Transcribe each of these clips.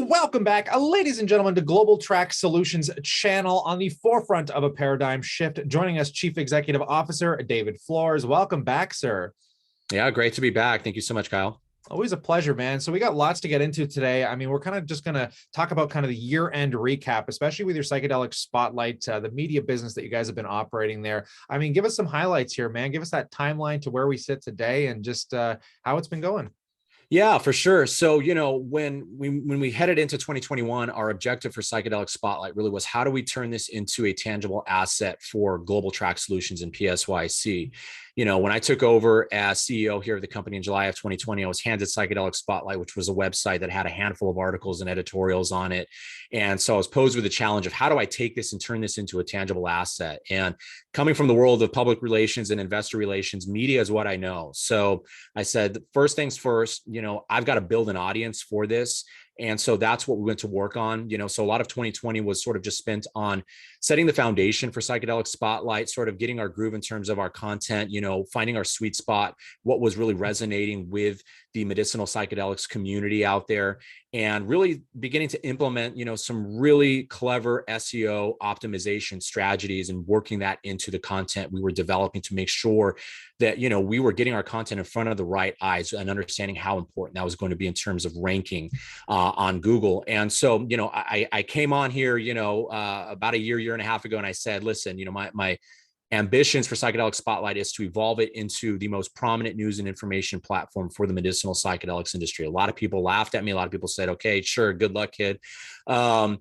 Welcome back, ladies and gentlemen, to Global Trac Solutions channel on the forefront of a paradigm shift. Joining us, Chief Executive Officer David Flores. Welcome back, sir. Yeah, great to be back. Thank you so much, Kyle. Always a pleasure, man. So we got lots to get into today. I mean, we're kind of just going to talk about kind of the year-end recap, especially with your psychedelic spotlight, the media business that you guys have been operating there. I mean, give us some highlights here, man. Give us that timeline to where we sit today and just how it's been going. Yeah, for sure. So, when we headed into 2021, our objective for Psychedelic Spotlight really was how do we turn this into a tangible asset for Global Trac Solutions and PSYC? When I took over as CEO here of the company in July of 2020, I was handed Psychedelic Spotlight, which was a website that had a handful of articles and editorials on it. And so I was posed with the challenge of how do I take this and turn this into a tangible asset? And coming from the world of public relations and investor relations, media is what I know. So I said, first things first, I've got to build an audience for this. And so that's what we went to work on. So a lot of 2020 was sort of just spent on setting the foundation for Psychedelic Spotlight, sort of getting our groove in terms of our content, finding our sweet spot, what was really resonating with the medicinal psychedelics community out there, and really beginning to implement, some really clever SEO optimization strategies and working that into the content we were developing to make sure that, we were getting our content in front of the right eyes and understanding how important that was going to be in terms of ranking on Google. And so, I came on here, about a year and a half ago, and I said, listen, my ambitions for Psychedelic Spotlight is to evolve it into the most prominent news and information platform for the medicinal psychedelics industry. A lot of people laughed at me. A lot of people said, okay, sure, good luck, kid. But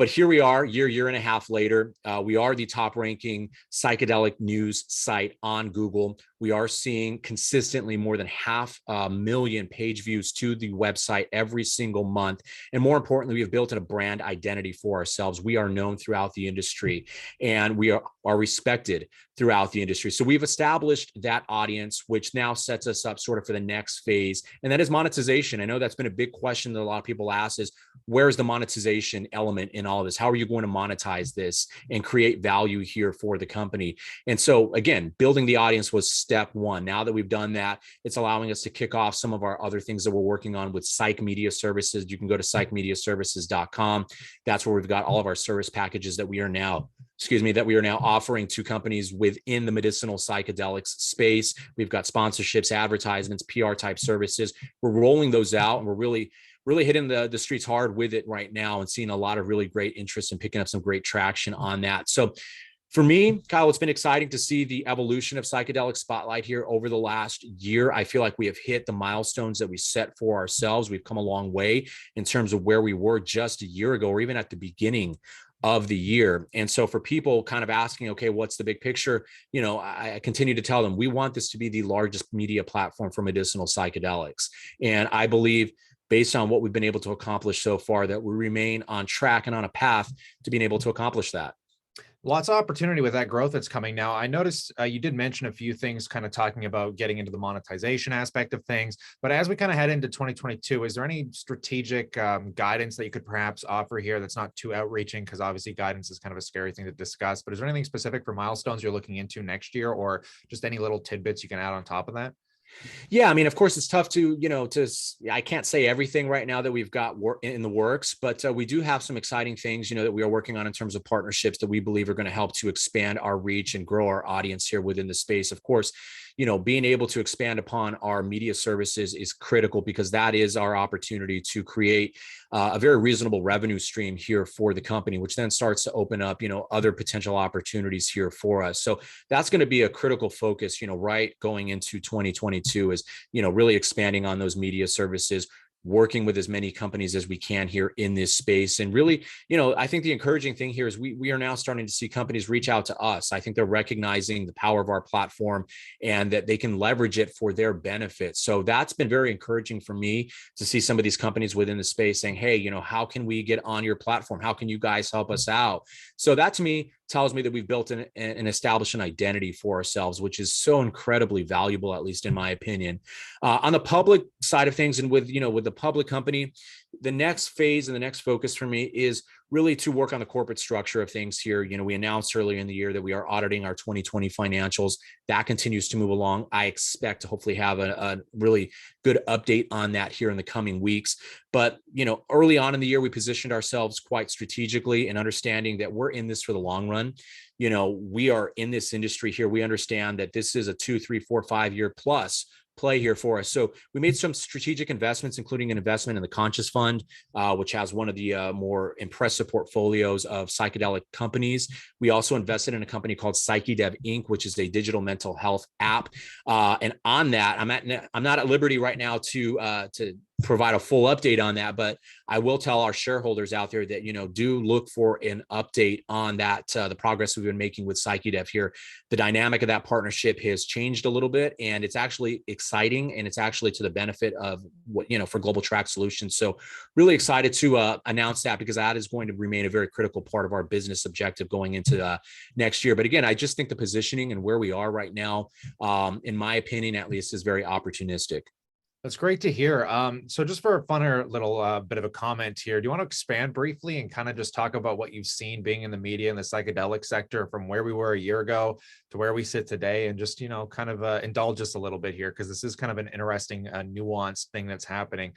here we are, year and a half later. We are the top ranking psychedelic news site on Google. We are seeing consistently more than 500,000 page views to the website every single month. And more importantly, we have built a brand identity for ourselves. We are known throughout the industry, and we are respected throughout the industry. So we've established that audience, which now sets us up sort of for the next phase. And that is monetization. I know that's been a big question that a lot of people ask is, where's the monetization element in all of this? How are you going to monetize this and create value here for the company? And so again, building the audience was step one. Now that we've done that, it's allowing us to kick off some of our other things that we're working on with Psych Media Services. You can go to psychmediaservices.com. That's where we've got all of our service packages that we are now offering to companies within the medicinal psychedelics space. We've got sponsorships, advertisements, PR type services. We're rolling those out, and we're really hitting the streets hard with it right now and seeing a lot of really great interest and picking up some great traction on that. So for me, Kyle, it's been exciting to see the evolution of Psychedelic Spotlight here over the last year. I feel like we have hit the milestones that we set for ourselves. We've come a long way in terms of where we were just a year ago, or even at the beginning of the year. And so for people kind of asking, okay, what's the big picture? I continue to tell them, we want this to be the largest media platform for medicinal psychedelics. And I believe, based on what we've been able to accomplish so far, that we remain on track and on a path to being able to accomplish that. Lots of opportunity with that growth that's coming now. I noticed you did mention a few things kind of talking about getting into the monetization aspect of things, but as we kind of head into 2022, is there any strategic guidance that you could perhaps offer here that's not too outreaching? Because obviously guidance is kind of a scary thing to discuss, but is there anything specific for milestones you're looking into next year, or just any little tidbits you can add on top of that? Yeah, I mean, of course, it's tough to, I can't say everything right now that we've got in the works, but we do have some exciting things, that we are working on in terms of partnerships that we believe are going to help to expand our reach and grow our audience here within the space. Of course, being able to expand upon our media services is critical, because that is our opportunity to create a very reasonable revenue stream here for the company, which then starts to open up, other potential opportunities here for us. So that's going to be a critical focus, right, going into 2022 is, really expanding on those media services, working with as many companies as we can here in this space. And really, I think the encouraging thing here is we are now starting to see companies reach out to us. I think they're recognizing the power of our platform and that they can leverage it for their benefit. So that's been very encouraging for me to see some of these companies within the space saying, hey, how can we get on your platform? How can you guys help us out? So that, to me, tells me that we've built and established an identity for ourselves, which is so incredibly valuable, at least in my opinion. On the public side of things, and with the public company, the next phase and the next focus for me is really to work on the corporate structure of things here. We announced earlier in the year that we are auditing our 2020 financials. That continues to move along. I expect to hopefully have a really good update on that here in the coming weeks. But, early on in the year, we positioned ourselves quite strategically and understanding that we're in this for the long run. We are in this industry here. We understand that this is a 2, 3, 4, 5 year plus play here for us. So we made some strategic investments, including an investment in the Conscious Fund, which has one of the more impressive portfolios of psychedelic companies. We also invested in a company called PsycheDev Inc., which is a digital mental health app. And on that, I'm not at liberty right now to provide a full update on that, but I will tell our shareholders out there that, do look for an update on that, the progress we've been making with PsycheDev here. The dynamic of that partnership has changed a little bit, and it's actually exciting, and it's actually to the benefit of what, for Global Trac Solutions. So really excited to announce that, because that is going to remain a very critical part of our business objective going into next year. But again, I just think the positioning and where we are right now, in my opinion, at least, is very opportunistic. That's great to hear. So just for a funner little bit of a comment here, do you want to expand briefly and kind of just talk about what you've seen being in the media in the psychedelic sector from where we were a year ago to where we sit today, and just, kind of indulge us a little bit here, because this is kind of an interesting, nuanced thing that's happening.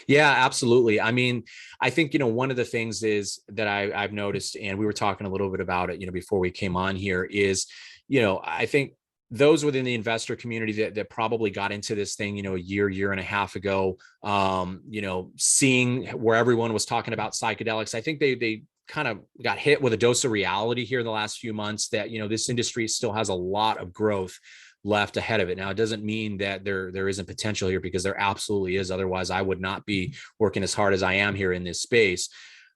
Yeah, absolutely. I mean, I think, one of the things is that I've noticed, and we were talking a little bit about it, before we came on here, is, I think those within the investor community that probably got into this thing, a year and a half ago, seeing where everyone was talking about psychedelics, I think they kind of got hit with a dose of reality here in the last few months that, this industry still has a lot of growth left ahead of it. Now, it doesn't mean that there isn't potential here, because there absolutely is. Otherwise, I would not be working as hard as I am here in this space.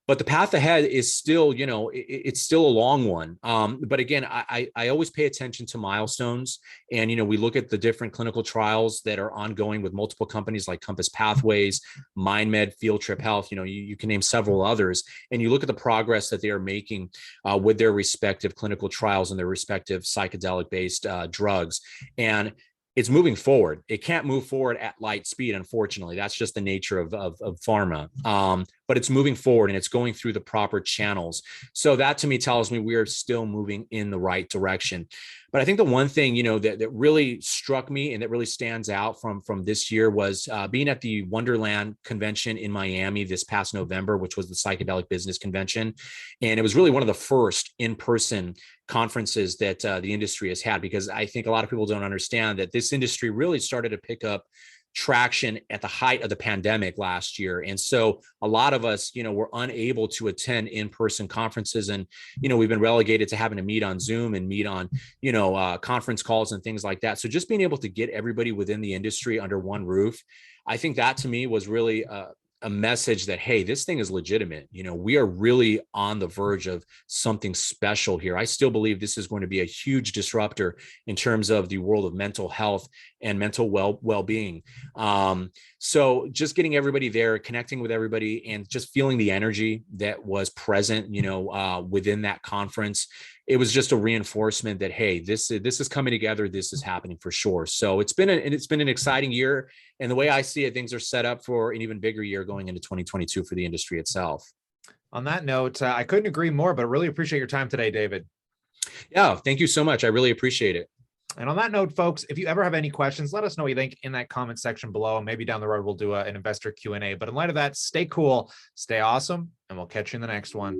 But the path ahead is still, it's still a long one. But again, I always pay attention to milestones, and, we look at the different clinical trials that are ongoing with multiple companies like Compass Pathways, MindMed, Field Trip Health, you can name several others, and you look at the progress that they are making with their respective clinical trials and their respective psychedelic based drugs. And it's moving forward. It can't move forward at light speed, unfortunately. That's just the nature of pharma. But it's moving forward, and it's going through the proper channels. So that to me tells me we are still moving in the right direction. But I think the one thing, that really struck me and that really stands out from this year was being at the Wonderland convention in Miami this past November, which was the Psychedelic Business Convention. And it was really one of the first in-person conferences that the industry has had, because I think a lot of people don't understand that this industry really started to pick up traction at the height of the pandemic last year. And so a lot of us, were unable to attend in-person conferences, and, we've been relegated to having to meet on Zoom and meet on, conference calls and things like that. So just being able to get everybody within the industry under one roof, I think that to me was really a message that, hey, this thing is legitimate. We are really on the verge of something special here. I still believe this is going to be a huge disruptor in terms of the world of mental health and mental well-being. So just getting everybody there, connecting with everybody, and just feeling the energy that was present, within that conference. It was just a reinforcement that, hey, this is coming together. This is happening for sure. So it's been an exciting year. And the way I see it, things are set up for an even bigger year going into 2022 for the industry itself. On that note, I couldn't agree more, but I really appreciate your time today, David. Yeah, thank you so much. I really appreciate it. And on that note, folks, if you ever have any questions, let us know what you think in that comment section below. And maybe down the road, we'll do an investor Q&A. But in light of that, stay cool, stay awesome, and we'll catch you in the next one.